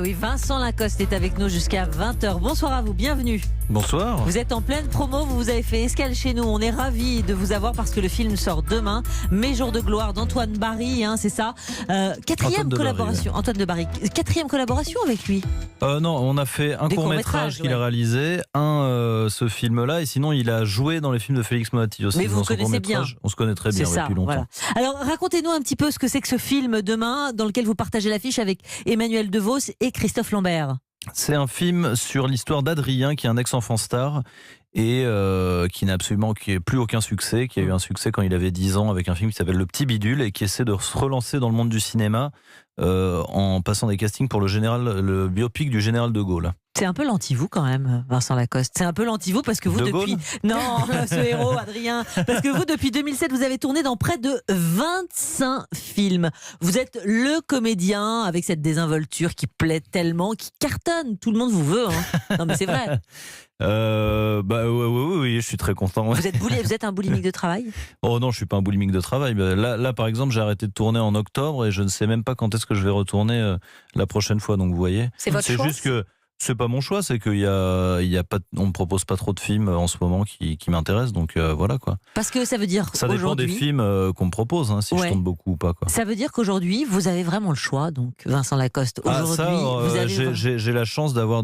Oui, Vincent Lacoste est avec nous jusqu'à 20h. Bonsoir à vous, bienvenue. Bonsoir. Vous êtes en pleine promo, vous avez fait escale chez nous. On est ravis de vous avoir parce que le film sort demain. Mes jours de gloire d'Antoine Barry, c'est ça. Quatrième collaboration. Antoine de Barry. Quatrième collaboration avec lui. Non, on a fait un court-métrage qu'il a réalisé, ce film-là, et sinon il a joué dans les films de Félix Moati aussi. Mais vous connaissez bien. On se connaît très bien depuis longtemps. Voilà. Alors racontez-nous un petit peu ce que c'est que ce film demain, dans lequel vous partagez l'affiche avec Emmanuel DeVos et Christophe Lambert. C'est un film sur l'histoire d'Adrien, qui est un ex-enfant star et qui n'a plus aucun succès, qui a eu un succès quand il avait 10 ans avec un film qui s'appelle Le Petit Bidule et qui essaie de se relancer dans le monde du cinéma en passant des castings pour le biopic du général de Gaulle. C'est un peu l'anti-vous quand même, Vincent Lacoste. C'est un peu l'anti-vous parce que vous Non, ce héros, Adrien. Parce que vous, depuis 2007, vous avez tourné dans près de 25 films. Vous êtes le comédien avec cette désinvolture qui plaît tellement, qui cartonne. Tout le monde vous veut. Non mais c'est vrai. Oui, je suis très content. Vous êtes un boulimique de travail ? Oh non, je suis pas un boulimique de travail. Là, par exemple, j'ai arrêté de tourner en octobre et je ne sais même pas quand est-ce que je vais retourner la prochaine fois. Donc vous voyez, c'est votre choix. C'est juste que c'est pas mon choix, c'est qu'on me propose pas trop de films en ce moment qui m'intéressent, donc voilà quoi. Parce que ça veut dire ça dépend des films qu'on me propose, si je tourne beaucoup ou pas quoi. Ça veut dire qu'aujourd'hui vous avez vraiment le choix, donc Vincent Lacoste. Aujourd'hui, j'ai la chance d'avoir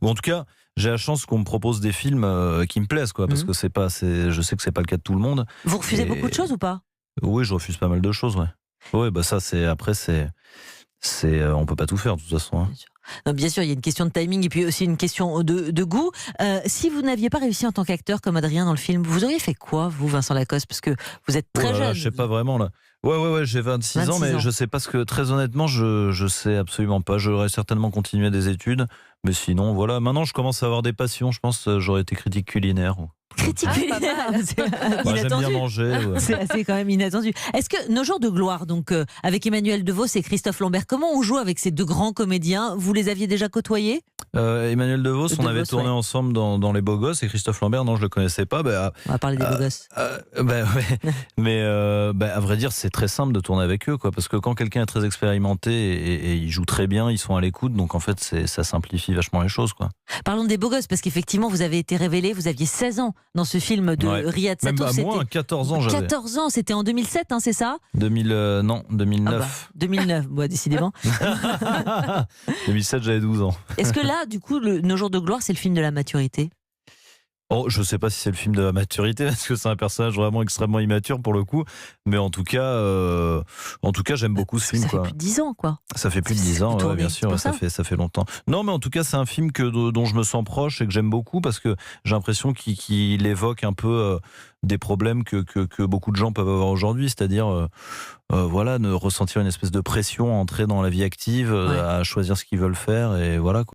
ou en tout cas j'ai la chance qu'on me propose des films qui me plaisent quoi, parce que je sais que c'est pas le cas de tout le monde. Vous refusez beaucoup de choses ou pas ? Oui, je refuse pas mal de choses, ouais. Oui, ça on peut pas tout faire de toute façon. Non, bien sûr, il y a une question de timing et puis aussi une question de goût. Si vous n'aviez pas réussi en tant qu'acteur comme Adrien dans le film, vous auriez fait quoi, vous, Vincent Lacoste ? Parce que vous êtes très jeune. Je sais pas vraiment là. Ouais, j'ai 26 ans, mais je sais pas très honnêtement, je sais absolument pas. J'aurais certainement continué des études, mais sinon, voilà. Maintenant, je commence à avoir des passions. Je pense que j'aurais été critique culinaire. Critique culinaire, c'est inattendu. J'aime bien manger. Ouais. C'est assez quand même inattendu. Est-ce que Nos jours de gloire, donc avec Emmanuel DeVos et Christophe Lambert, comment on joue avec ces deux grands comédiens ? Vous les aviez déjà côtoyés ? Emmanuel DeVos, on avait tourné ensemble dans Les Beaux Gosses, et Christophe Lambert, non, je le connaissais pas. On va parler des Beaux Gosses. Mais à vrai dire, c'est très simple de tourner avec eux, quoi, parce que quand quelqu'un est très expérimenté et il joue très bien, ils sont à l'écoute, donc en fait, ça simplifie vachement les choses, quoi. Parlons des Beaux Gosses, parce qu'effectivement, vous avez été révélé, vous aviez 16 ans dans ce film de Riyad Satouf. Même moins, 14 ans j'avais. 14 ans, c'était en 2007, c'est ça ? Non, 2009. 2009, décidément. 2007, j'avais 12 ans. Est-ce que là, du coup, Nos jours de gloire, c'est le film de la maturité ? Je sais pas si c'est le film de la maturité, parce que c'est un personnage vraiment extrêmement immature pour le coup, mais en tout cas, j'aime beaucoup ce film. Ça fait plus de 10 ans, quoi. Ça fait plus de 10 ans, bien sûr, ça fait longtemps. Non, mais en tout cas, c'est un film dont je me sens proche et que j'aime beaucoup, parce que j'ai l'impression qu'il évoque un peu des problèmes que beaucoup de gens peuvent avoir aujourd'hui, c'est-à-dire de ressentir une espèce de pression à entrer dans la vie active, à choisir ce qu'ils veulent faire, et voilà, quoi.